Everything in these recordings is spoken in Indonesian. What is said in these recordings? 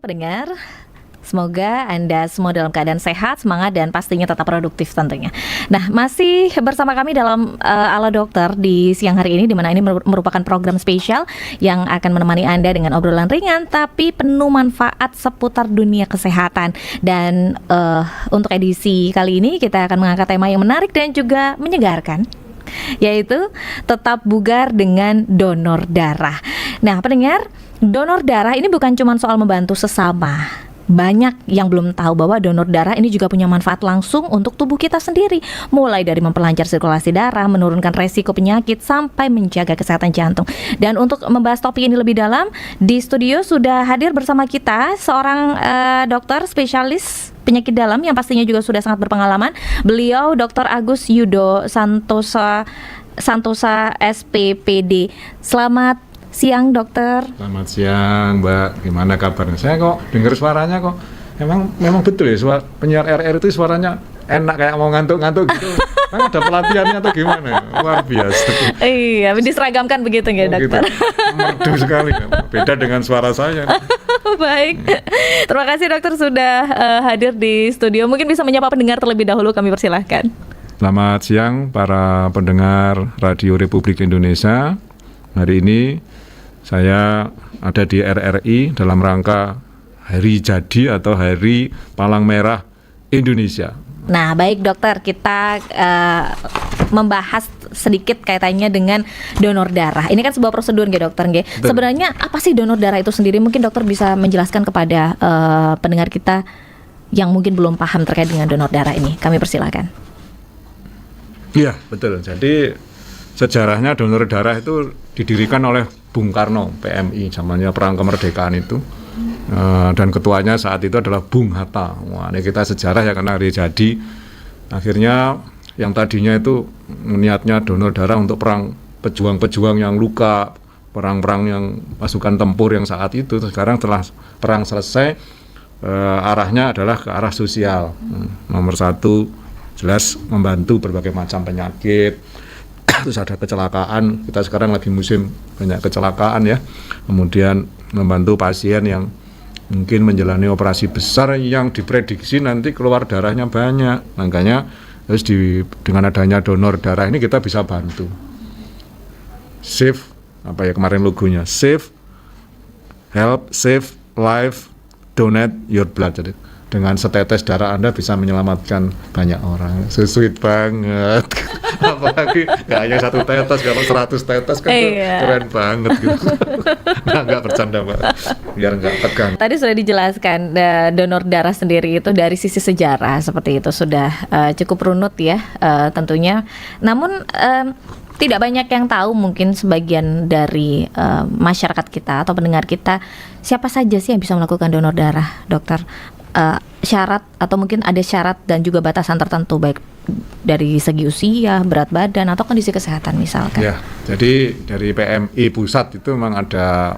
Pendengar, semoga Anda semua dalam keadaan sehat, semangat, dan pastinya tetap produktif tentunya. Nah, masih bersama kami dalam Ala Dokter di siang hari ini, di mana ini merupakan program spesial yang akan menemani Anda dengan obrolan ringan tapi penuh manfaat seputar dunia kesehatan. Dan untuk edisi kali ini kita akan mengangkat tema yang menarik dan juga menyegarkan, yaitu tetap bugar dengan donor darah. Nah, pendengar, donor darah ini bukan cuma soal membantu sesama. Banyak yang belum tahu bahwa donor darah ini juga punya manfaat langsung untuk tubuh kita sendiri. Mulai dari memperlancar sirkulasi darah, menurunkan resiko penyakit, sampai menjaga kesehatan jantung. Dan untuk membahas topik ini lebih dalam, di studio sudah hadir bersama kita seorang dokter spesialis penyakit dalam yang pastinya juga sudah sangat berpengalaman. Beliau Dr. Agus Yudo Santosa SPPD. Selamat siang, dokter. Selamat siang, Mbak. Gimana kabarnya? Saya kok dengar suaranya kok memang betul ya, penyiar RR itu suaranya enak, kayak mau ngantuk-ngantuk gitu. Kan ada pelatihannya atau gimana? Luar biasa. Iya, diseragamkan begitu ya, dokter. Gitu. Merdu sekali ya. Beda dengan suara saya. Baik. Terima kasih, dokter, sudah hadir di studio. Mungkin bisa menyapa pendengar terlebih dahulu, kami persilahkan. Selamat siang para pendengar Radio Republik Indonesia. Hari ini saya ada di RRI dalam rangka Hari Jadi atau Hari Palang Merah Indonesia. Nah, baik, dokter, kita membahas sedikit kaitannya dengan donor darah. Ini kan sebuah prosedur nggih, dokter nggih. Sebenarnya apa sih donor darah itu sendiri? Mungkin dokter bisa menjelaskan kepada pendengar kita yang mungkin belum paham terkait dengan donor darah ini. Kami persilakan. Iya, betul. Jadi sejarahnya donor darah itu didirikan oleh Bung Karno, PMI, zamannya perang kemerdekaan itu, dan ketuanya saat itu adalah Bung Hatta. Wah, ini kita sejarah ya, karena hari jadi akhirnya yang tadinya itu niatnya donor darah untuk perang, pejuang-pejuang yang luka, perang-perang yang pasukan tempur yang saat itu. Sekarang setelah perang selesai, arahnya adalah ke arah sosial. Nomor satu jelas membantu berbagai macam penyakit. Terus ada kecelakaan, kita sekarang lagi musim banyak kecelakaan ya. Kemudian membantu pasien yang mungkin menjalani operasi besar yang diprediksi nanti keluar darahnya banyak. Makanya terus dengan adanya donor darah ini kita bisa bantu. Save, apa ya kemarin logonya, save, help, save, life, donate your blood. Jadi dengan setetes darah Anda bisa menyelamatkan banyak orang. Sweet banget. Apalagi nggak hanya satu tetes, kalau 100 tetes kan keren banget gitu. Nggak bercanda, Mbak, biar nggak tegang. Tadi sudah dijelaskan donor darah sendiri itu dari sisi sejarah seperti itu sudah cukup runut ya, tentunya. Namun tidak banyak yang tahu, mungkin sebagian dari masyarakat kita atau pendengar kita, siapa saja sih yang bisa melakukan donor darah, dokter? Syarat atau mungkin ada syarat dan juga batasan tertentu, baik dari segi usia, berat badan, atau kondisi kesehatan misalkan. Ya, jadi dari PMI pusat itu memang ada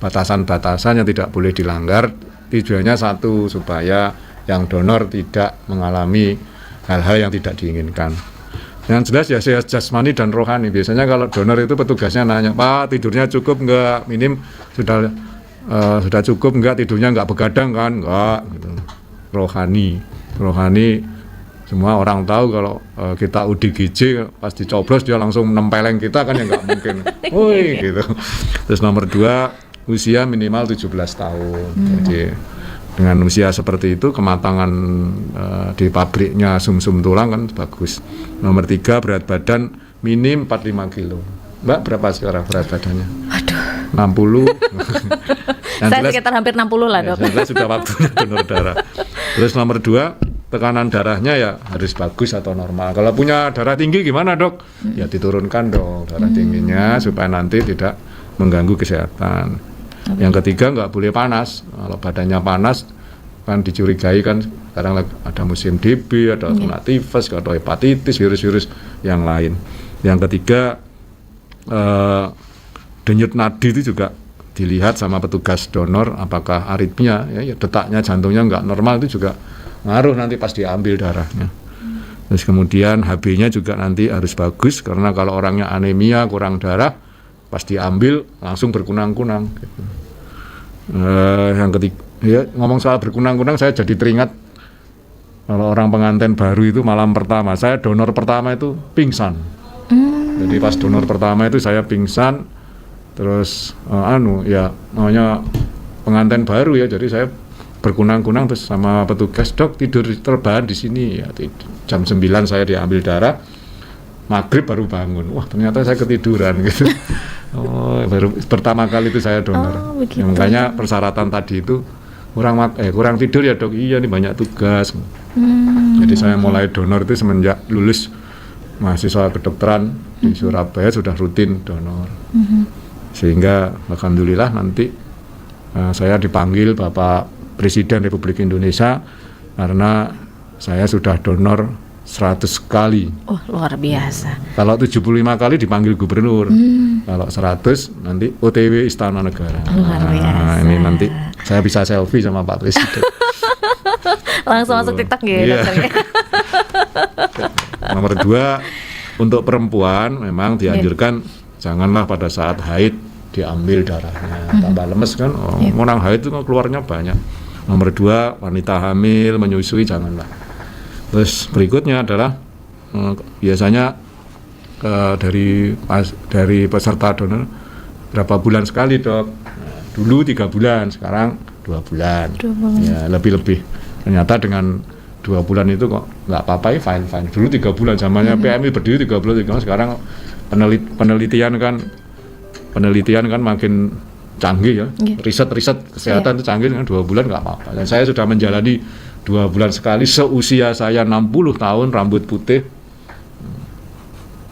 batasan-batasan yang tidak boleh dilanggar. Tujuannya satu, supaya yang donor tidak mengalami hal-hal yang tidak diinginkan. Yang jelas ya sehat jasmani dan rohani. Biasanya kalau donor itu petugasnya nanya, Pak, tidurnya cukup nggak? Minim sudah cukup nggak? Tidurnya nggak begadang kan? Nggak gitu. Rohani semua orang tahu kalau kita ODGJ pas dicoblos dia langsung nempeleng kita kan, ya nggak mungkin. Woi gitu. Terus nomor 2, usia minimal 17 tahun. Jadi dengan usia seperti itu kematangan di pabriknya sumsum tulang kan bagus. Nomor 3, berat badan minim 45 kilo. Mbak berapa sekarang berat badannya? Waduh, 60. Saya sekitar hampir 60 lah, dok. Jelas sudah waktunya donor darah. Terus nomor 2, tekanan darahnya ya harus bagus atau normal. Kalau punya darah tinggi gimana, dok? Ya diturunkan dong darah tingginya supaya nanti tidak mengganggu kesehatan. Yang ketiga, nggak boleh panas. Kalau badannya panas kan dicurigai kan sekarang ada musim DB, ada kena tifus, atau hepatitis, virus-virus yang lain. Yang ketiga, denyut nadi itu juga dilihat sama petugas donor, apakah aritmia, ya detaknya jantungnya nggak normal, itu juga ngaruh nanti pas diambil darahnya. Terus kemudian HB-nya juga nanti harus bagus, karena kalau orangnya anemia, kurang darah, pas diambil langsung berkunang-kunang gitu. Ya ngomong soal berkunang-kunang, saya jadi teringat kalau orang pengantin baru itu malam pertama, saya donor pertama itu pingsan. Jadi pas donor pertama itu saya pingsan, terus ya namanya pengantin baru ya, jadi saya berkunang-kunang terus sama petugas, dok tidur terbahan di sini ya. Jam 9 saya diambil darah, maghrib baru bangun, wah ternyata saya ketiduran gitu. Baru pertama kali itu saya donor. Ya, makanya persyaratan tadi itu kurang tidur ya dok, iya nih banyak tugas. Jadi saya mulai donor itu semenjak lulus mahasiswa kedokteran di Surabaya sudah rutin donor. Sehingga alhamdulillah nanti saya dipanggil Bapak Presiden Republik Indonesia karena saya sudah donor 100 kali. Oh, luar biasa. Kalau 75 kali dipanggil gubernur. Kalau 100 nanti OTW Istana Negara. Luar biasa. Nah, ini nanti saya bisa selfie sama Pak Presiden. Langsung masuk TikTok gitu Iya. dokternya. Nomor 2, untuk perempuan memang dianjurkan janganlah pada saat haid diambil darahnya, tambah lemes kan. Orang haid itu kan keluarnya banyak. Nomor 2, wanita hamil, menyusui janganlah. Terus berikutnya adalah biasanya dari peserta donor berapa bulan sekali dok? Nah, dulu 3 bulan, sekarang 2 bulan. Ya lebih-lebih. Ternyata dengan 2 bulan itu kok nggak apa-apa ya, fine. Dulu 3 bulan zamannya PMI berdiri 3 bulan, sekarang penelitian kan makin canggih ya. Riset kesehatan itu canggih, dengan 2 bulan nggak apa-apa. Dan saya sudah menjalani 2 bulan sekali seusia saya 60 tahun, rambut putih.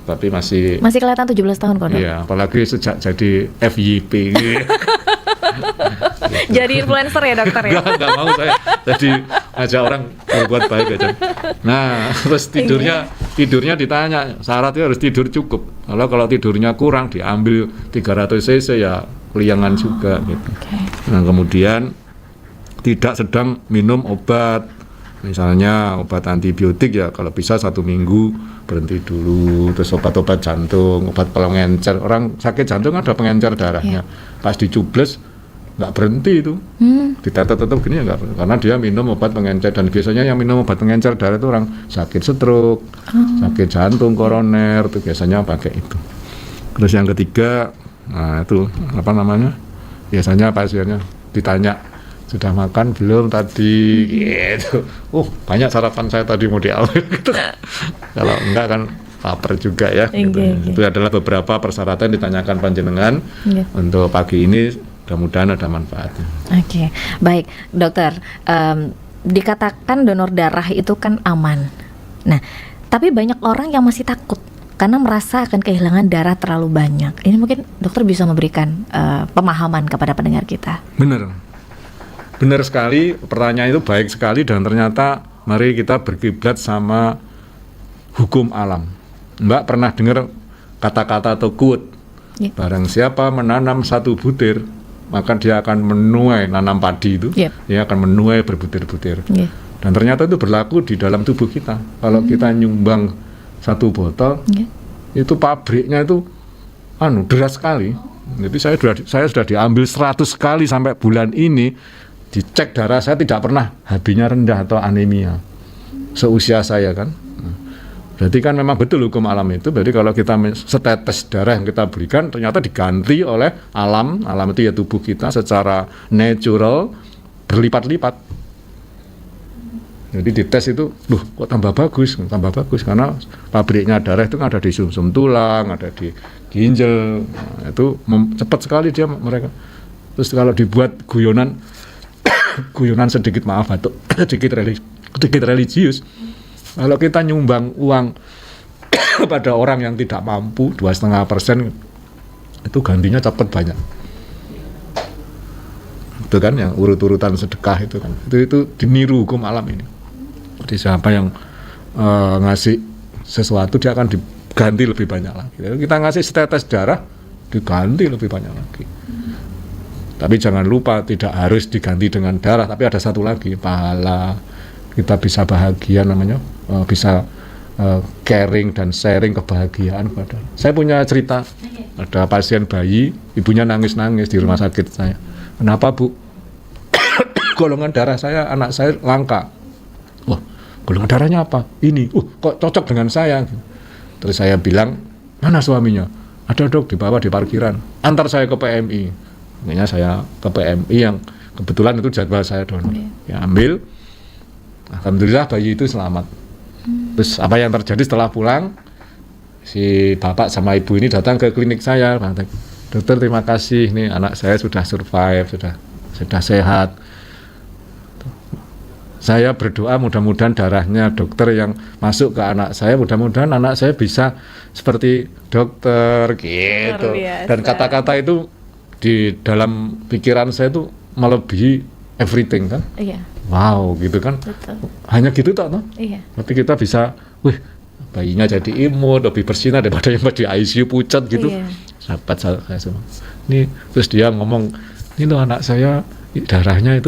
Tapi masih kelihatan 17 tahun kok dok. Iya, apalagi sejak jadi FYP gitu. Jadi influencer ya dokter ya. Nggak mau saya jadi ngajak orang berbuat baik aja. Nah, terus tidurnya ditanya, syaratnya harus tidur cukup. Kalau tidurnya kurang diambil 300 cc ya keliangan juga gitu. Nah, kemudian tidak sedang minum obat, misalnya obat antibiotik ya kalau bisa 1 minggu berhenti dulu. Terus obat-obat jantung, obat pengencer, orang sakit jantung ada pengencer darahnya, pas dicubles nggak berhenti itu, ditetet gini ya nggak, karena dia minum obat pengencer. Dan biasanya yang minum obat pengencer darah itu orang sakit stroke, sakit jantung koroner, itu biasanya pakai itu. Terus yang ketiga, nah itu apa namanya, biasanya pasiennya ditanya sudah makan belum tadi gitu. Banyak sarapan saya tadi mau diambil gitu. Kalau enggak kan lapar juga ya gitu. Itu adalah beberapa persyaratan ditanyakan panjenengan untuk pagi ini, mudah-mudahan ada manfaatnya. Oke, baik dokter, dikatakan donor darah itu kan aman. Nah, tapi banyak orang yang masih takut karena merasa akan kehilangan darah terlalu banyak. Ini mungkin dokter bisa memberikan pemahaman kepada pendengar kita. Benar sekali, pertanyaan itu baik sekali, dan ternyata mari kita berkiblat sama hukum alam. Mbak pernah dengar kata-kata atau quote, barang siapa menanam 1 butir, maka dia akan menuai, nanam padi itu, dia akan menuai berbutir-butir. Dan ternyata itu berlaku di dalam tubuh kita. Kalau kita nyumbang 1 botol, itu pabriknya itu deras sekali. Jadi saya sudah diambil 100 kali sampai bulan ini. Dicek darah saya tidak pernah HB-nya rendah atau anemia seusia saya kan. Berarti kan memang betul hukum alam itu. Berarti kalau kita setetes darah yang kita berikan ternyata diganti oleh alam itu ya tubuh kita secara natural berlipat-lipat. Jadi dites itu, kok tambah bagus karena pabriknya darah itu kan ada di sumsum tulang, ada di ginjal. Nah, itu cepat sekali mereka. Terus kalau dibuat guyonan sedikit, maaf batuk, sedikit religius. Kalau kita nyumbang uang pada orang yang tidak mampu 2,5%, itu gantinya cepat banyak. Itu kan yang urut-urutan sedekah itu kan. Itu diniru hukum alam ini. Jadi siapa yang ngasih sesuatu dia akan diganti lebih banyak lagi. Jadi kita ngasih setetes darah diganti lebih banyak lagi. Tapi jangan lupa tidak harus diganti dengan darah, tapi ada satu lagi, pahala. Kita bisa bahagia namanya, bisa caring dan sharing kebahagiaan kepada. Saya punya cerita, ada pasien bayi, ibunya nangis-nangis di rumah sakit saya. Kenapa Bu? golongan darah saya, anak saya langka. Wah, golongan darahnya apa? Ini. Kok cocok dengan saya? Terus saya bilang, mana suaminya? Ada dok, dibawa di parkiran. Antar saya ke PMI. Akhirnya saya ke PMI yang kebetulan itu jadwal saya donor. Ya ambil. Alhamdulillah bayi itu selamat. Terus apa yang terjadi setelah pulang? Si bapak sama ibu ini datang ke klinik saya. Dokter, terima kasih, nih anak saya sudah survive, sudah sehat. Saya berdoa mudah-mudahan darahnya dokter yang masuk ke anak saya, mudah-mudahan anak saya bisa seperti dokter gitu. Dan kata-kata itu di dalam pikiran saya itu melebihi everything kan. Iya. Wow gitu kan. Betul. Hanya gitu toh. Iya. Tapi kita bisa, bayinya jadi imut, lebih bersinar daripada yang di ICU pucat gitu. Iya. Sahabat saya semua. Ini terus dia ngomong, ini loh anak saya darahnya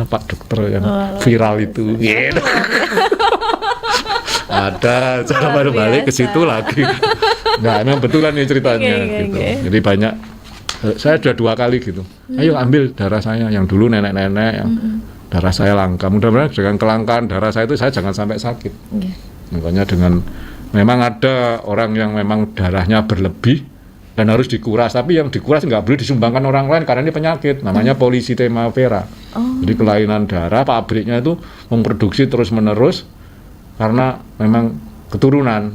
Pak dokter yang viral itu. Gitu. Ada cara balik ke situ lagi. Nah, memang betulan nih ceritanya gitu. Jadi banyak, saya sudah 2 kali gitu. Ayo ambil darah saya yang dulu nenek-nenek yang darah saya langka. Mudah-mudahan dengan kelangkaan darah saya itu saya jangan sampai sakit. Makanya dengan memang ada orang yang memang darahnya berlebih dan harus dikuras, tapi yang dikuras nggak boleh disumbangkan orang lain karena ini penyakit, namanya polycythemia vera. Jadi kelainan darah, pabriknya itu memproduksi terus-menerus karena memang keturunan,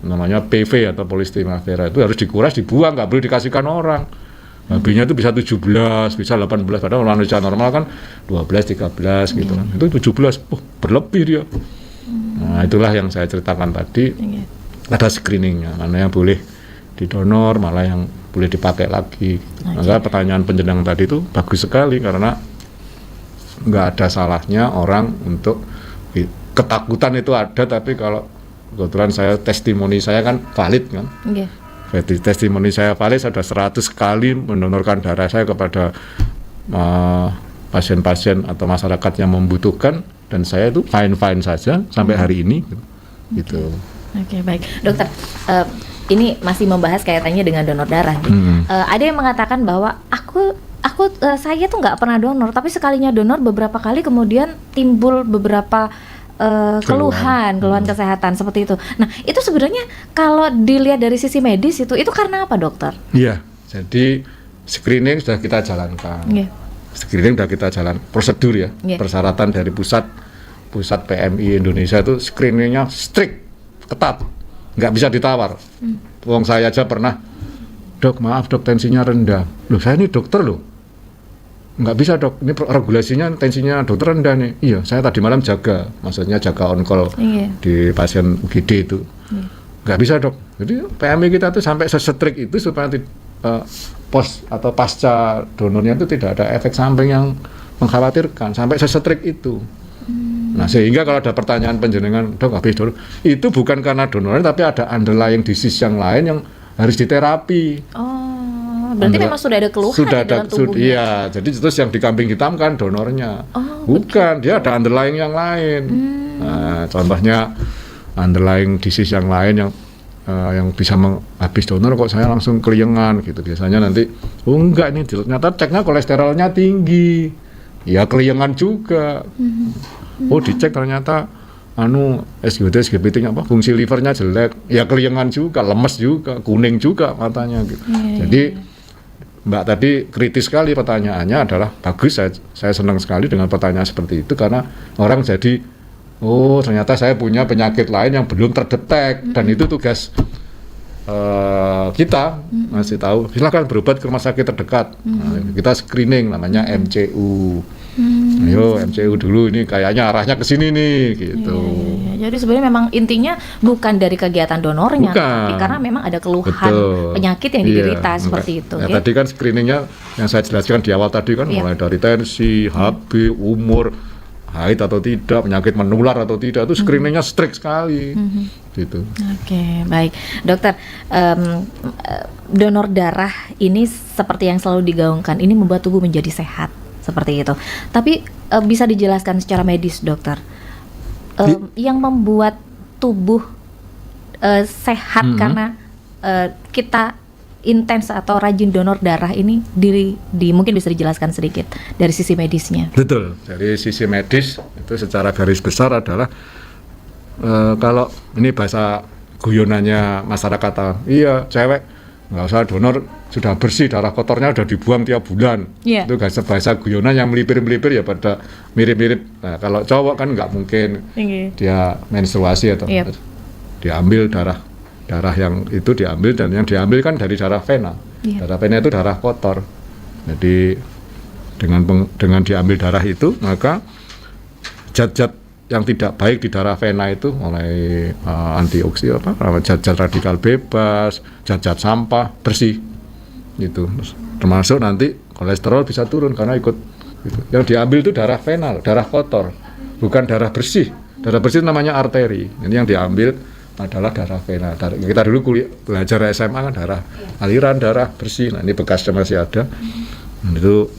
namanya PV atau polycythemia vera, itu harus dikuras, dibuang, nggak boleh dikasihkan orang. Babinya itu bisa 17, bisa 18, padahal manusia normal kan 12, 13 gitu kan. Itu 17, berlebih dia. Nah itulah yang saya ceritakan tadi, ada screeningnya, mana yang boleh didonor, malah yang boleh dipakai lagi. Maka pertanyaan penjenengan tadi itu bagus sekali karena nggak ada salahnya orang untuk ketakutan itu ada, tapi kalau kebetulan testimoni saya kan valid kan. Jadi testimoni saya valid, saya sudah 100 kali mendonorkan darah saya kepada pasien-pasien atau masyarakat yang membutuhkan, dan saya itu fine-fine saja sampai hari ini gitu. Oke, baik. Dokter, ini masih membahas kaitannya dengan donor darah. Ada yang mengatakan bahwa saya tuh nggak pernah donor, tapi sekalinya donor beberapa kali kemudian timbul beberapa keluhan kesehatan seperti itu. Nah, itu sebenarnya kalau dilihat dari sisi medis itu karena apa, dokter? Iya, jadi screening sudah kita jalankan. Screening sudah kita jalan, prosedur ya, persyaratan dari pusat PMI Indonesia itu screeningnya strict, ketat. Nggak bisa ditawar. Wong saya aja pernah, dok maaf dok tensinya rendah. Loh saya ini dokter loh. Nggak bisa dok, ini regulasinya tensinya dokter rendah nih. Iya, saya tadi malam maksudnya jaga on call di pasien UGD itu. Nggak bisa dok. Jadi PMI kita tuh sampai sesetrik itu supaya pos atau pasca donornya itu tidak ada efek samping yang mengkhawatirkan, sampai sesetrik itu. Nah sehingga kalau ada pertanyaan penjenengan, dok habis donor, itu bukan karena donornya, tapi ada underlying disease yang lain yang harus diterapi. Berarti memang sudah ada keluhan di dalam tubuhnya. Iya, jadi terus yang dikambing hitamkan donornya. Bukan, dia ada underlying yang lain. Nah, contohnya underlying disease yang lain yang bisa habis donor kok saya langsung keliengan gitu. Biasanya nanti, enggak nih, ternyata ceknya kolesterolnya tinggi. Ya keliengan juga. Dicek ternyata SGBT SGPT-nya fungsi livernya jelek, ya keliengan juga, lemes juga, kuning juga matanya gitu. Jadi Mbak tadi kritis sekali pertanyaannya, adalah bagus, saya senang sekali dengan pertanyaan seperti itu karena orang jadi ternyata saya punya penyakit lain yang belum terdetek, dan itu tugas kita ngasih tahu, silakan berobat ke rumah sakit terdekat. Nah, kita screening namanya MCU. Ayo MCU dulu, ini kayaknya arahnya ke sini nih gitu. Jadi sebenarnya memang intinya bukan dari kegiatan donornya, tapi karena memang ada keluhan penyakit yang diderita seperti itu. Tadi kan screeningnya yang saya jelaskan di awal tadi kan mulai dari tensi, HB, umur, haid atau tidak, penyakit menular atau tidak, itu screeningnya strict sekali. Gitu. Oke, baik, dokter. Donor darah ini seperti yang selalu digaungkan, ini membuat tubuh menjadi sehat seperti itu. Tapi bisa dijelaskan secara medis, dokter, yang membuat tubuh sehat karena kita intens atau rajin donor darah ini mungkin bisa dijelaskan sedikit dari sisi medisnya? Betul, dari sisi medis itu secara garis besar adalah kalau ini bahasa guyonannya masyarakat, iya cewek nggak usah donor, sudah bersih, darah kotornya udah dibuang tiap bulan. Yeah. Itu bahasa guyonan yang melipir-melipir ya pada mirip-mirip. Nah kalau cowok kan nggak mungkin dia menstruasi atau diambil darah yang itu diambil, dan yang diambil kan dari darah vena. Yeah. Darah vena itu darah kotor. Jadi dengan diambil darah itu, maka zat-zat yang tidak baik di darah vena itu mulai antioksidan, zat-zat radikal bebas, zat-zat sampah bersih gitu. Termasuk nanti kolesterol bisa turun karena ikut gitu. Yang diambil itu darah vena, darah kotor, bukan darah bersih. Darah bersih namanya arteri. Ini yang diambil adalah darah vena. Kita dulu belajar SMA kan aliran darah bersih. Nah ini bekasnya masih ada. Nah, itu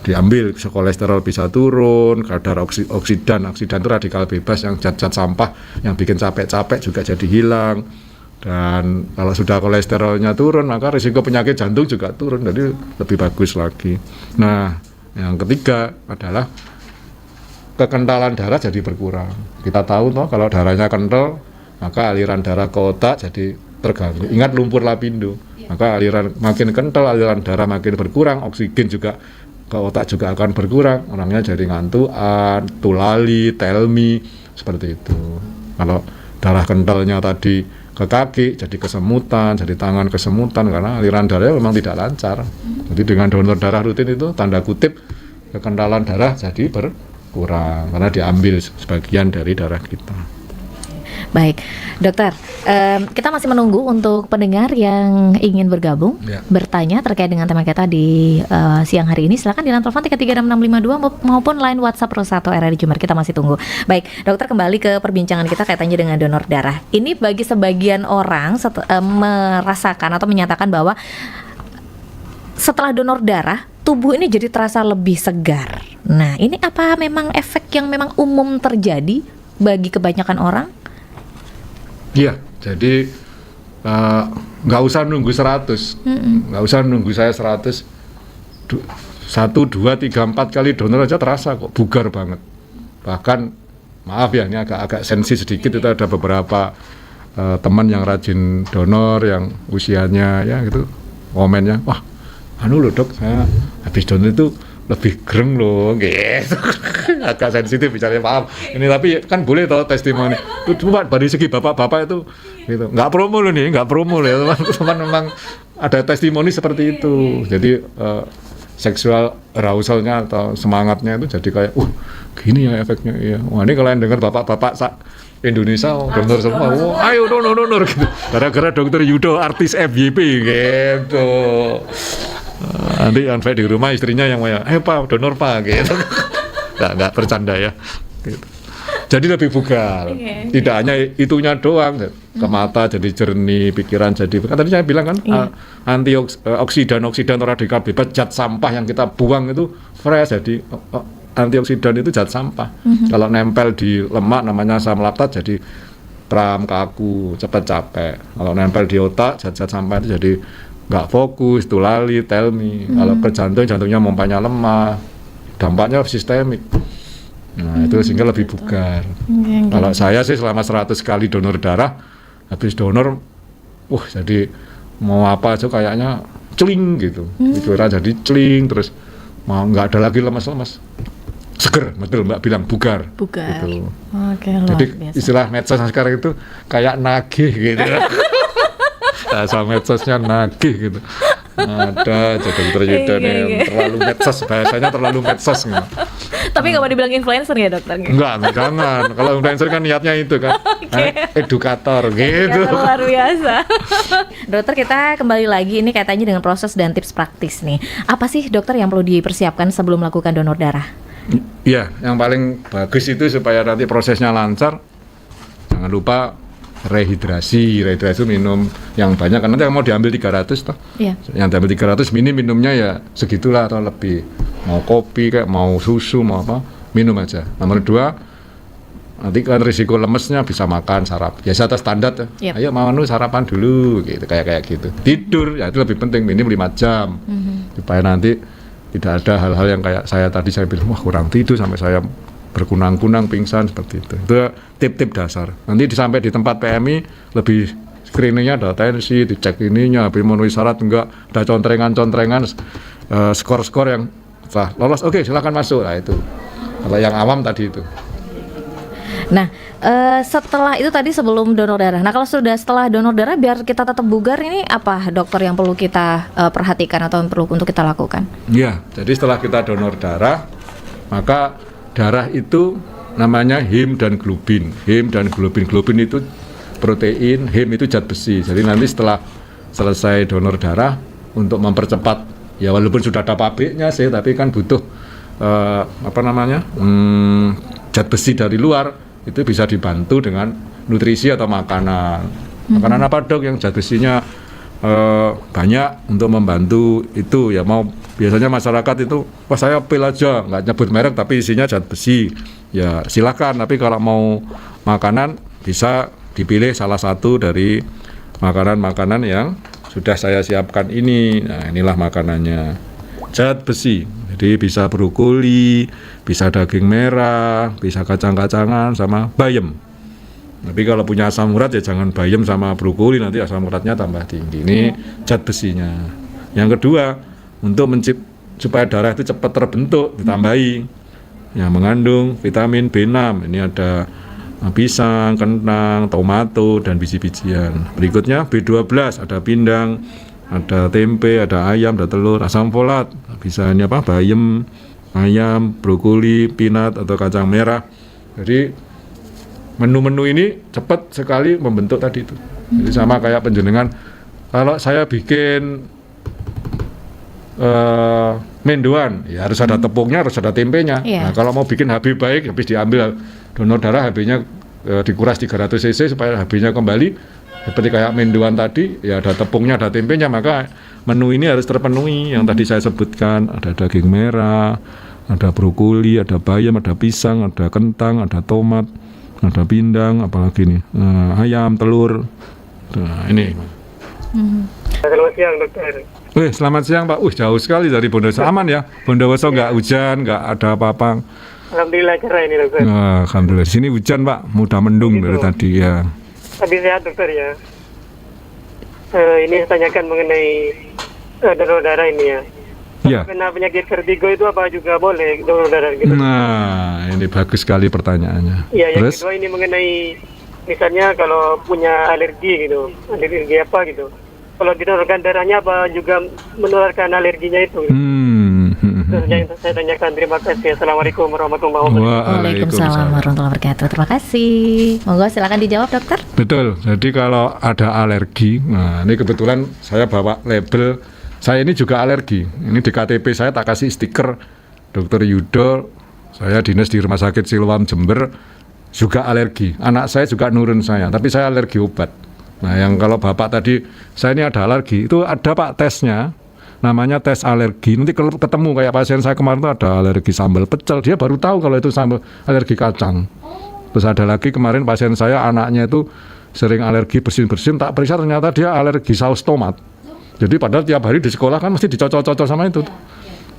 diambil, kolesterol bisa turun, kadar oksidan itu radikal bebas yang zat-zat sampah yang bikin capek-capek juga jadi hilang. Dan kalau sudah kolesterolnya turun, maka risiko penyakit jantung juga turun, jadi lebih bagus lagi. Nah, yang ketiga adalah kekentalan darah jadi berkurang. Kita tahu toh kalau darahnya kental, maka aliran darah ke otak jadi terganggu. Ingat lumpur lapindo. Maka makin kental, aliran darah makin berkurang, oksigen juga ke otak juga akan berkurang, orangnya jadi ngantuan, tulali, telmi, seperti itu. Kalau darah kentalnya tadi ke kaki, jadi kesemutan, jadi tangan kesemutan, karena aliran darahnya memang tidak lancar. Jadi dengan donor darah rutin itu, tanda kutip, kekentalan darah jadi berkurang, karena diambil sebagian dari darah kita. Baik, dokter, kita masih menunggu untuk pendengar yang ingin bergabung, bertanya terkait dengan tema kita di siang hari ini. Silakan di telepon 3366652 maupun line WhatsApp Rosato RRI Jember. Kita masih tunggu. Baik, dokter, kembali ke perbincangan kita kaitannya dengan donor darah. Ini bagi sebagian orang merasakan atau menyatakan bahwa setelah donor darah, tubuh ini jadi terasa lebih segar. Nah, ini apa memang efek yang memang umum terjadi bagi kebanyakan orang? Iya, jadi nggak usah nunggu 100, nggak usah nunggu saya 100, 1, 2, 3, 4 kali donor aja terasa kok bugar banget. Bahkan maaf ya, ini agak sensi sedikit, itu ada beberapa teman yang rajin donor yang usianya ya gitu, komennya, wah anu loh dok, saya habis donor itu lebih gereng loh, gitu. Agak sensitif bicaranya, maaf. Ini tapi kan boleh toh testimoni. Cuma dari segi bapak-bapak itu, gitu. Nggak promo loh nih, nggak promo loh ya teman-teman. Memang ada testimoni seperti itu. Jadi seksual arousalnya atau semangatnya itu jadi kayak, gini ya efeknya. Iya. Wah ini kalau yang dengar bapak-bapak Indonesia donor semua, ayo donor gitu. Gara-gara dokter Yudo artis FYP gitu. Nanti yang di rumah istrinya yang pak donor pak gitu. nggak bercanda ya gitu. Jadi lebih bugar, tidak hanya itunya doang, ke mata jadi jernih, pikiran jadi, kan tadi saya bilang kan antioksidan radikal bebas, zat sampah yang kita buang itu fresh, jadi antioksidan itu zat sampah. Kalau nempel di lemak namanya asam laktat, jadi kram, kaku, cepat capek. Kalau nempel di otak, zat-zat sampah itu jadi nggak fokus, tulali, telmi. Kalau ke jantungnya mompanya lemah, dampaknya sistemik. Nah itu sehingga lebih bugar. Kalau saya sih selama 100 kali donor darah, habis donor, jadi mau apa aja kayaknya celing gitu. Pikiran jadi celing, terus mau nggak ada lagi lemas-lemas. Seger, betul Mbak bilang, bugar. Gitu. Jadi istilah medsos sekarang itu kayak nagih gitu. Asal medsosnya nagih gitu. Ada dokter Yuda nih terlalu medsos, bahasanya terlalu medsos nggak. Tapi nggak mau dibilang influencer ya dokter? Enggak, jangan. Kalau influencer kan niatnya itu kan, edukator gitu. Luar biasa. Dokter, kita kembali lagi ini kaitannya dengan proses dan tips praktis nih. Apa sih dokter yang perlu dipersiapkan sebelum melakukan donor darah? Iya, yang paling bagus itu supaya nanti prosesnya lancar. Jangan lupa rehidrasi minum yang banyak, karena nanti mau diambil 300 toh. Iya. Yang diambil 300 minumnya ya segitulah atau lebih. Mau kopi kayak mau susu mau apa, minum aja. Nomor 2, nanti kan risiko lemesnya bisa makan biasa atas standar ya. Yep. Ayo manu sarapan dulu gitu kayak gitu. Tidur ya itu lebih penting, minim 5 jam. Supaya nanti tidak ada hal-hal yang kayak saya bilang wah kurang tidur sampai saya berkunang-kunang pingsan seperti itu. Itu tip-tip dasar. Nanti sampai di tempat PMI lebih screeningnya ada tensi, dicek ininya, memenuhi syarat enggak, ada contrengan-contrengan, skor-skor yang setelah lolos oke, silakan masuk. Nah itu kalau yang awam tadi itu. Nah, setelah itu tadi sebelum donor darah. Nah, kalau sudah setelah donor darah biar kita tetap bugar, ini apa dokter yang perlu kita perhatikan atau yang perlu untuk kita lakukan? Iya, jadi setelah kita donor darah, maka darah itu namanya heme dan globin. Heme dan globin itu protein, heme itu zat besi. Jadi nanti setelah selesai donor darah untuk mempercepat, ya walaupun sudah ada pabriknya sih, tapi kan butuh zat besi dari luar. Itu bisa dibantu dengan nutrisi atau makanan. Makanan apa dok yang zat besinya banyak untuk membantu itu ya mau biasanya masyarakat itu wah saya pil aja nggak nyebut merek tapi isinya zat besi ya silakan, tapi kalau mau makanan bisa dipilih salah satu dari makanan-makanan yang sudah saya siapkan ini. Nah inilah makanannya zat besi. Jadi bisa brokoli, bisa daging merah, bisa kacang-kacangan sama bayam. Tapi kalau punya asam urat ya jangan bayam sama brokoli, nanti asam uratnya tambah tinggi. Ini zat besinya. Yang kedua, untuk supaya darah itu cepat terbentuk, ditambahi yang mengandung vitamin B6. Ini ada pisang, kentang, tomato, dan biji-bijian. Berikutnya B12, ada pindang, ada tempe, ada ayam, ada telur, asam folat, bisa ini bayam, ayam, brokoli, peanut atau kacang merah. Jadi menu-menu ini cepat sekali membentuk tadi itu. Jadi sama kayak penjenengan, kalau saya bikin mendoan, ya harus ada tepungnya, harus ada tempenya. Nah, kalau mau bikin HB baik, habis diambil donor darah, HB-nya dikuras 300 cc supaya HB-nya kembali. Seperti kayak mendoan tadi, ya ada tepungnya, ada tempenya, maka menu ini harus terpenuhi. Yang tadi saya sebutkan, ada daging merah, ada brokoli, ada bayam, ada pisang, ada kentang, ada tomat, ada pindang, apalagi nih, ayam, telur. Nah, ini. Selamat siang dokter. Selamat siang Pak. Jauh sekali dari Bondowoso. Aman ya? Bondowoso nggak hujan, nggak ada apa-apa. Alhamdulillah cerah ini dokter. Alhamdulillah. Sini hujan Pak, mudah mendung dari tadi ya. Tadi sehat dokter ya. Ini saya tanyakan mengenai donor darah ini ya. Iya. Kena penyakit vertigo itu apa juga boleh donor darah gitu? Nah, ini bagus sekali pertanyaannya. Iya, yang Terus? kedua ini mengenai misalnya kalau punya alergi gitu, alergi apa gitu. Kalau didonorkan darahnya apa juga menularkan alerginya itu? Yang saya tanyakan. Terima kasih. Assalamualaikum warahmatullahi wabarakatuh. Waalaikumsalam warahmatullahi wabarakatuh. Terima kasih. Monggo silakan dijawab dokter. Betul. Jadi kalau ada alergi, nah ini kebetulan saya bawa label. Saya ini juga alergi. Ini di KTP saya tak kasih stiker Dr. Yudo. Saya dinas di Rumah Sakit Siloam Jember juga alergi. Anak saya juga nurun saya, tapi saya alergi obat. Nah, yang kalau Bapak tadi saya ini ada alergi, itu ada Pak tesnya. Namanya tes alergi. Nanti kalau ketemu kayak pasien saya kemarin itu ada alergi sambal pecel, dia baru tahu kalau itu sambal alergi kacang. Terus ada lagi kemarin pasien saya anaknya itu sering alergi bersin-bersin, tak periksa ternyata dia alergi saus tomat. Jadi padahal tiap hari di sekolah kan mesti dicocok-cocok sama itu.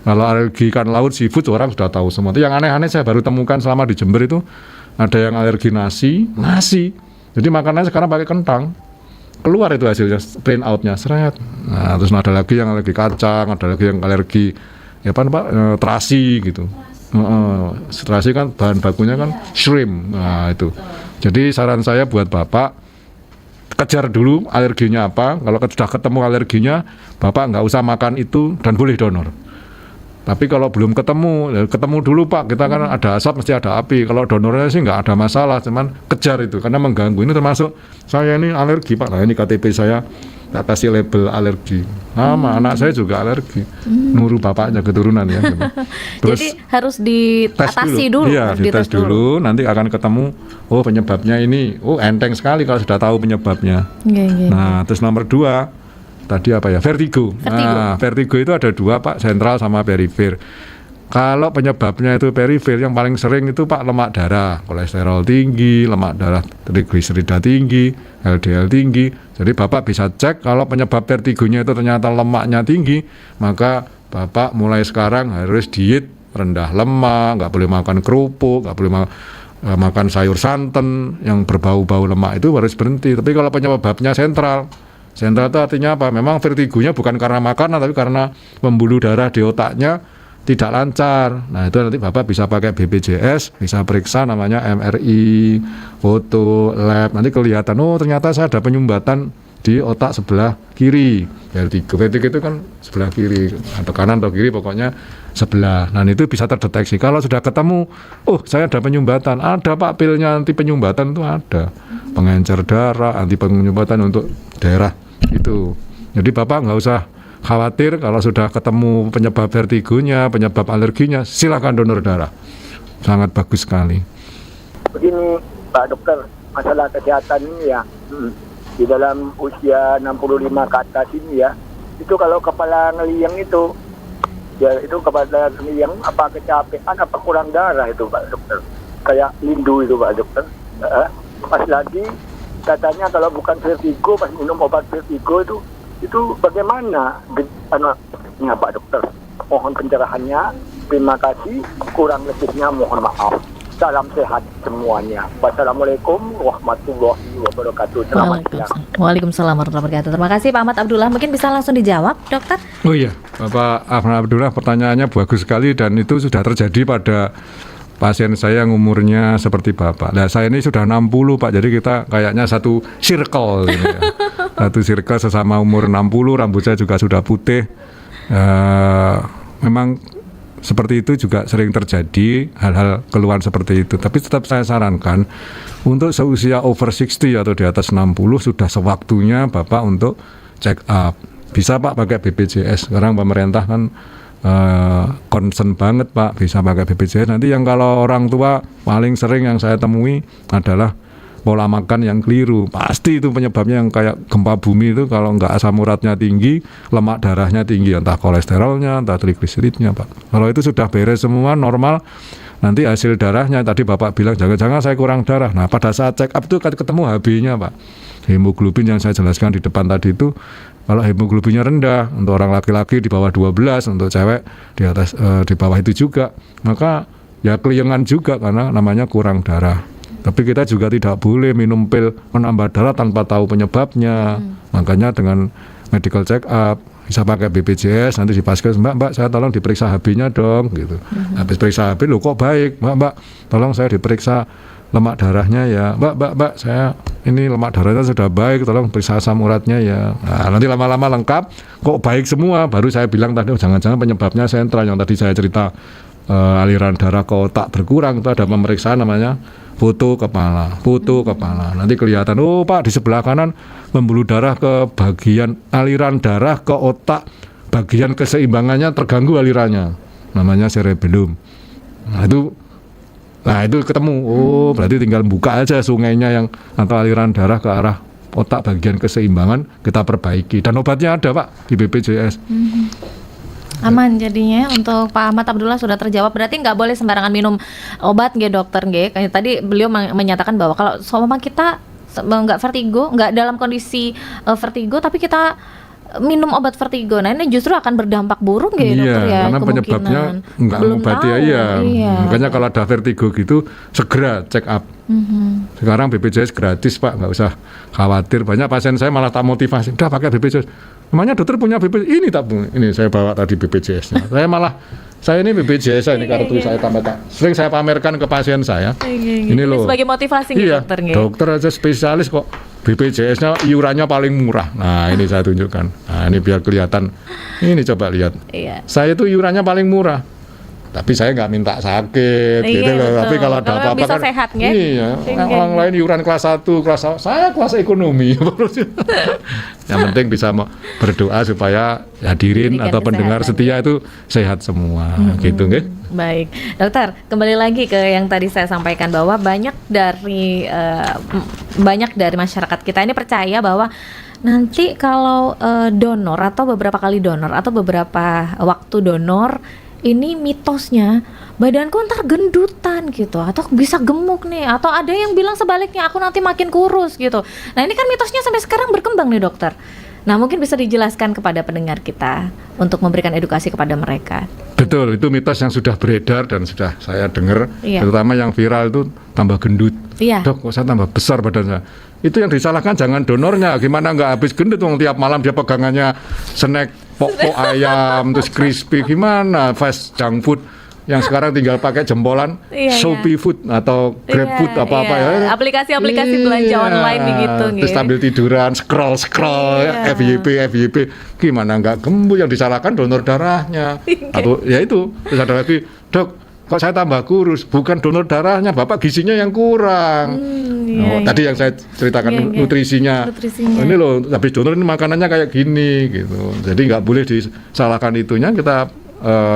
Kalau alergi ikan laut, seafood orang sudah tahu semua. Itu yang aneh-aneh saya baru temukan selama di Jember itu ada yang alergi nasi. Jadi makanannya sekarang pakai kentang. Keluar itu hasilnya, print out-nya, seret. Nah, terus ada lagi yang alergi kacang, ada lagi yang alergi terasi gitu. Terasi kan bahan bakunya kan shrimp. Nah, itu. Jadi saran saya buat Bapak, kejar dulu alerginya apa. Kalau sudah ketemu alerginya, Bapak nggak usah makan itu dan boleh donor. Tapi kalau belum ketemu dulu Pak, kita kan ada asap mesti ada api. Kalau donornya sih nggak ada masalah, cuman kejar itu karena mengganggu. Ini termasuk saya ini alergi Pak. Nah ini KTP saya tak kasih label alergi. Sama anak saya juga alergi. Nuru bapaknya keturunan ya. Terus jadi harus diatasi dulu. Iya, dites dulu. Nanti akan ketemu. Oh penyebabnya ini. Oh enteng sekali kalau sudah tahu penyebabnya. Nah terus nomor 2. Tadi apa ya? Vertigo. Nah, vertigo itu ada 2 Pak, sentral sama perifer. Kalau penyebabnya itu perifer, yang paling sering itu Pak lemak darah, kolesterol tinggi, lemak darah trigliserida tinggi, LDL tinggi. Jadi Bapak bisa cek kalau penyebab vertigonya itu ternyata lemaknya tinggi, maka Bapak mulai sekarang harus diet rendah lemak, nggak boleh makan kerupuk, nggak boleh makan sayur santan yang berbau-bau lemak, itu harus berhenti. Tapi kalau penyebabnya sentral itu artinya apa? Memang vertigonya bukan karena makanan, tapi karena pembuluh darah di otaknya tidak lancar. Nah, itu nanti Bapak bisa pakai BPJS, bisa periksa namanya MRI, foto, lab. Nanti kelihatan, oh ternyata saya ada penyumbatan di otak sebelah kiri. Vertigo itu kan sebelah kiri, atau kanan atau kiri, pokoknya sebelah. Nah, itu bisa terdeteksi. Kalau sudah ketemu, oh saya ada penyumbatan. Ada Pak pilnya anti penyumbatan itu ada. Pengencer darah, anti penyumbatan untuk daerah itu. Jadi Bapak nggak usah khawatir kalau sudah ketemu penyebab vertigonya, penyebab alerginya, silakan donor darah. Sangat bagus sekali. Begini Pak Dokter, masalah kesehatan ini ya, di dalam usia 65 ke atas ini ya, itu kalau kepala ngeliang itu, ya itu kepala ngeliang apa kecapean, apa kurang darah itu Pak Dokter. Kayak lindu itu Pak Dokter. Pas lagi katanya kalau bukan vertigo, pas minum obat vertigo itu bagaimana Pak Dokter? Mohon pencerahannya. Terima kasih. Kurang lebihnya mohon maaf. Salam sehat semuanya. Wassalamualaikum warahmatullahi wabarakatuh. Selamat siang. Waalaikumsalam warahmatullahi wabarakatuh. Terima kasih Pak Ahmad Abdullah. Mungkin bisa langsung dijawab, Dokter? Oh iya, Bapak Ahmad Abdullah, pertanyaannya bagus sekali dan itu sudah terjadi pada pasien saya yang umurnya seperti Bapak. Nah, saya ini sudah 60 Pak, jadi kita kayaknya satu circle ini ya. Satu circle sesama umur 60, rambut saya juga sudah putih. Memang seperti itu juga sering terjadi hal-hal keluhan seperti itu. Tapi tetap saya sarankan untuk seusia over 60 atau di atas 60 sudah sewaktunya Bapak untuk check up. Bisa Pak pakai BPJS. Sekarang pemerintah kan concern banget Pak, bisa pakai BPJS. Nanti yang kalau orang tua paling sering yang saya temui adalah pola makan yang keliru. Pasti itu penyebabnya yang kayak gempa bumi itu, kalau nggak asam uratnya tinggi, lemak darahnya tinggi, entah kolesterolnya, entah trigliseridnya Pak. Kalau itu sudah beres semua normal, nanti hasil darahnya tadi Bapak bilang jangan-jangan saya kurang darah. Nah, pada saat check up itu ketemu HB-nya Pak. Hemoglobin yang saya jelaskan di depan tadi itu, kalau hemoglobinnya rendah untuk orang laki-laki di bawah 12, untuk cewek di atas di bawah itu juga, maka ya keliengan juga karena namanya kurang darah. Tapi kita juga tidak boleh minum pil menambah darah tanpa tahu penyebabnya. Makanya dengan medical check up, bisa pakai BPJS, nanti di Paskes, Mbak saya tolong diperiksa HB-nya dong gitu. Habis periksa HB, loh kok baik, Mbak tolong saya diperiksa lemak darahnya ya. Mbak saya ini lemak darahnya sudah baik, tolong periksa asam uratnya ya. Nah, nanti lama-lama lengkap, kok baik semua, baru saya bilang tadi jangan-jangan penyebabnya sentral yang tadi saya cerita, aliran darah ke otak berkurang. Itu ada pemeriksaan namanya foto kepala. Nanti kelihatan, oh Pak di sebelah kanan pembuluh darah ke bagian aliran darah ke otak, bagian keseimbangannya terganggu alirannya, namanya cerebellum. Nah itu ketemu, oh berarti tinggal buka aja sungainya yang atau aliran darah ke arah otak bagian keseimbangan, kita perbaiki. Dan obatnya ada Pak di BPJS. Aman jadinya untuk Pak Ahmad Abdullah sudah terjawab. Berarti nggak boleh sembarangan minum obat nggih dokter nggih. Kayak tadi beliau menyatakan bahwa kalau seumpama kita nggak vertigo, nggak dalam kondisi vertigo, tapi kita minum obat vertigo, nah ini justru akan berdampak buruk nggih dokter ya. Karena penyebabnya nggak mengobati ya. Makanya kalau ada vertigo gitu segera check up. Sekarang BPJS gratis Pak, nggak usah khawatir. Banyak pasien saya malah tak motivasi, udah pakai BPJS. Namanya dokter punya BPJS, ini saya bawa tadi BPJS-nya. Saya ini BPJS ini kartu saya sering saya pamerkan ke pasien saya. Ini loh. Sebagai motivasi dokter nggih. Dokter aja spesialis kok BPJS-nya iurannya paling murah. Nah, ini saya tunjukkan. Nah, ini biar kelihatan. Ini coba lihat. Iya. Saya itu iurannya paling murah. Tapi saya nggak minta sakit gitu loh. Betul. Tapi kalau ada apa-apa kan sehat, ya? Iya, orang lain iuran kelas 1, saya kelas ekonomi. Yang penting bisa berdoa supaya hadirin atau pendengar setia itu sehat semua gitu nggih. Baik, dokter, kembali lagi ke yang tadi saya sampaikan bahwa banyak dari masyarakat kita ini percaya bahwa nanti kalau donor atau beberapa kali donor atau beberapa waktu donor ini mitosnya badanku ntar gendutan gitu, atau bisa gemuk nih, atau ada yang bilang sebaliknya aku nanti makin kurus gitu. Nah ini kan mitosnya sampai sekarang berkembang nih dokter. Nah mungkin bisa dijelaskan kepada pendengar kita untuk memberikan edukasi kepada mereka. Betul, itu mitos yang sudah beredar dan sudah saya dengar, Iya. terutama yang viral itu tambah gendut. Iya. Dok, kok saya tambah besar badan saya? Itu yang disalahkan jangan donornya, gimana nggak habis gendut, wong tiap malam dia pegangannya snack pok ayam, terus crispy, gimana fast junk food yang sekarang tinggal pakai jempolan, Iya, Shopee Food atau Grab Iya, Food apa-apa iya. ya. Aplikasi-aplikasi belanja online begitu, Terus nggih. sambil tiduran, scroll, Iya. FYP, gimana nggak gemuk, yang disalahkan donor darahnya. Atau ya itu, terus ada lagi, dok, kok saya tambah kurus, bukan donor darahnya, bapak gizinya yang kurang. Iya, Tadi yang saya ceritakan Iya, iya. nutrisinya. Nutrisinya. Ini loh, habis donor ini makanannya kayak gini gitu. Jadi nggak boleh disalahkan itunya, kita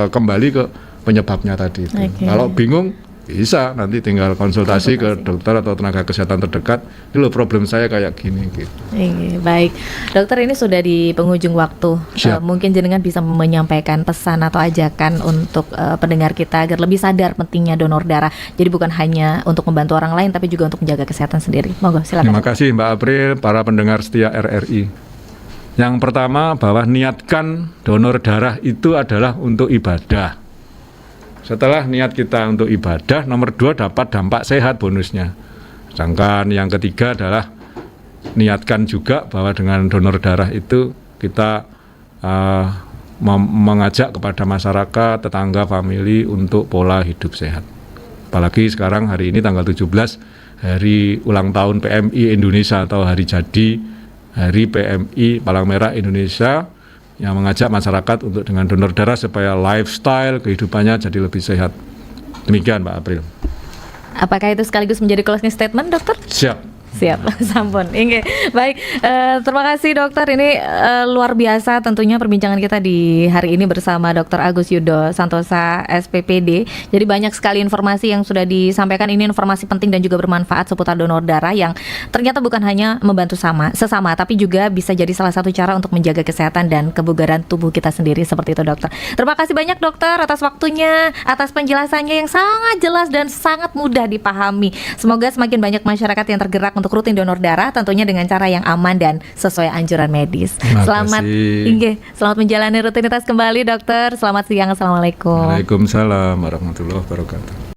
kembali ke penyebabnya tadi itu. Oke. Kalau bingung bisa nanti tinggal konsultasi ke dokter atau tenaga kesehatan terdekat. Ini loh problem saya kayak gini gitu. Iya, baik, dokter ini sudah di penghujung waktu. Siap. Mungkin jenengan bisa menyampaikan pesan atau ajakan untuk pendengar kita agar lebih sadar pentingnya donor darah. Jadi bukan hanya untuk membantu orang lain, tapi juga untuk menjaga kesehatan sendiri. Monggo, silakan. Terima kasih Mbak April, para pendengar setia RRI. Yang pertama, bahwa niatkan donor darah itu adalah untuk ibadah. Setelah niat kita untuk ibadah, nomor 2 dapat dampak sehat bonusnya. Sedangkan yang ketiga adalah niatkan juga bahwa dengan donor darah itu kita mengajak kepada masyarakat, tetangga, famili untuk pola hidup sehat. Apalagi sekarang hari ini tanggal 17, hari ulang tahun PMI Indonesia atau hari jadi Hari PMI Palang Merah Indonesia, yang mengajak masyarakat untuk dengan donor darah supaya lifestyle kehidupannya jadi lebih sehat. Demikian Mbak April. Apakah itu sekaligus menjadi closing statement, dokter? Siap. Siap, sampun. Oke, baik. Terima kasih dokter. Ini luar biasa tentunya perbincangan kita di hari ini bersama Dr. Agus Yudo Santosa SPPD. Jadi banyak sekali informasi yang sudah disampaikan. Ini informasi penting dan juga bermanfaat seputar donor darah yang ternyata bukan hanya membantu sesama, tapi juga bisa jadi salah satu cara untuk menjaga kesehatan dan kebugaran tubuh kita sendiri, seperti itu dokter. Terima kasih banyak dokter atas waktunya, atas penjelasannya yang sangat jelas dan sangat mudah dipahami. Semoga semakin banyak masyarakat yang tergerak untuk rutin donor darah, tentunya dengan cara yang aman dan sesuai anjuran medis. Terima Selamat, kasih. selamat menjalani rutinitas kembali dokter. Selamat siang, assalamualaikum. Waalaikumsalam warahmatullahi wabarakatuh.